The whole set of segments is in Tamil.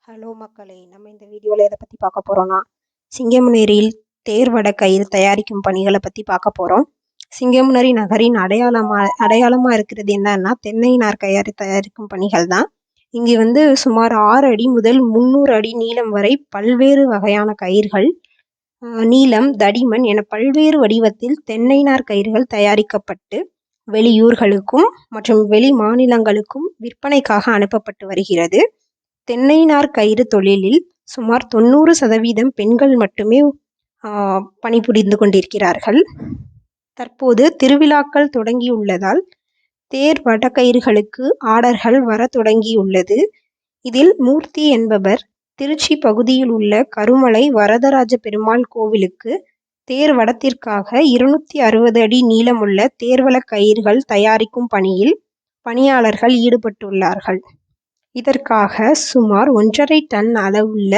ஹலோ மக்களே, நம்ம இந்த வீடியோவில் எதை பற்றி பார்க்க போகிறோன்னா, சிங்கமுனேரியில் தேர்வட கயிறு தயாரிக்கும் பணிகளை பற்றி பார்க்க போகிறோம். சிங்கமுனரி நகரின் அடையாளமாக இருக்கிறது என்னன்னா, தென்னை நார் கயிறு தயாரிக்கும் பணிகள் தான். இங்கே சுமார் 6 அடி முதல் 300 அடி நீளம் வரை பல்வேறு வகையான கயிறுகள், நீளம், தடிமன் என பல்வேறு வடிவத்தில் தென்னை நார் கயிறுகள் தயாரிக்கப்பட்டு வெளியூர்களுக்கும் மற்றும் வெளி மாநிலங்களுக்கும் விற்பனைக்காக அனுப்பப்பட்டு வருகிறது. தென்னை நார் கயிறு தொழிலில் சுமார் 90% பெண்கள் மட்டுமே பணிபுரிந்து கொண்டிருக்கிறார்கள். தற்போது திருவிழாக்கள் தொடங்கியுள்ளதால் தேர் வடக்கயிறுகளுக்கு ஆர்டர்கள் வர தொடங்கியுள்ளது. இதில் மூர்த்தி என்பவர் திருச்சி பகுதியில் உள்ள கருமலை வரதராஜ பெருமாள் கோவிலுக்கு தேர் வடத்திற்காக 260 அடி நீளமுள்ள தேர்வல கயிறுகள் தயாரிக்கும் பணியில் பணியாளர்கள் ஈடுபட்டுள்ளார்கள். இதற்காக சுமார் 1.5 டன் அளவுள்ள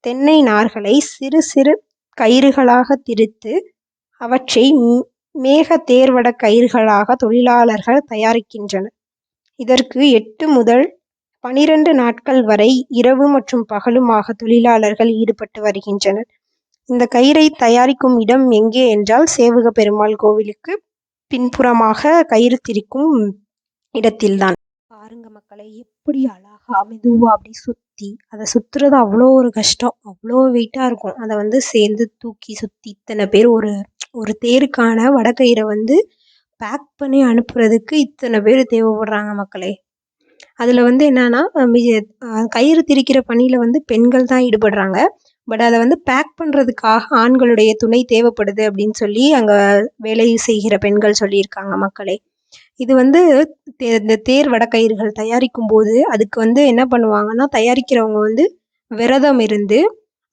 தென்னை நார்களை சிறு சிறு கயிறுகளாக திரித்து அவற்றை மேக தேர்வட கயிறுகளாக தொழிலாளர்கள் தயாரிக்கின்றனர். இதற்கு 8 முதல் 12 நாட்கள் வரை இரவு மற்றும் பகலுமாக தொழிலாளர்கள் ஈடுபட்டு வருகின்றனர். இந்த கயிறை தயாரிக்கும் இடம் எங்கே என்றால், சேவக பெருமாள் கோவிலுக்கு பின்புறமாக கயிறு திரிக்கும் இடத்தில்தான். பாருங்க மக்களை, எப்படி அழகா மெதுவா அப்படி சுற்றி அதை சுற்றுறது அவ்வளோ ஒரு கஷ்டம், அவ்வளோ வெயிட்டாக இருக்கும். அதை சேர்ந்து தூக்கி சுற்றி இத்தனை பேர் ஒரு தேருக்கான வடக்கயிறை பேக் பண்ணி அனுப்புறதுக்கு இத்தனை பேர் தேவைப்படுறாங்க மக்களே. அதில் என்னன்னா, கயிறு திரிக்கிற பணியில் பெண்கள் தான் ஈடுபடுறாங்க. பட் அதை பேக் பண்ணுறதுக்காக ஆண்களுடைய துணை தேவைப்படுது அப்படின்னு சொல்லி அங்கே வேலை செய்கிற பெண்கள் சொல்லியிருக்காங்க மக்களே. இது இந்த தேர் வடக்கயிறுகள் தயாரிக்கும் போது அதுக்கு என்ன பண்ணுவாங்கன்னா, தயாரிக்கிறவங்க விரதம் இருந்து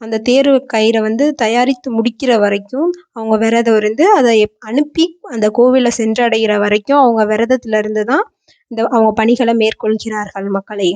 அந்த தேர் கயிறை தயாரித்து முடிக்கிற வரைக்கும் அவங்க விரதம் இருந்து அதை அனுப்பி அந்த கோவிலை சென்றடைகிற வரைக்கும் அவங்க விரதத்துல இருந்து தான் அவங்க பணிகளை மேற்கொள்கிறார்கள் மக்களே.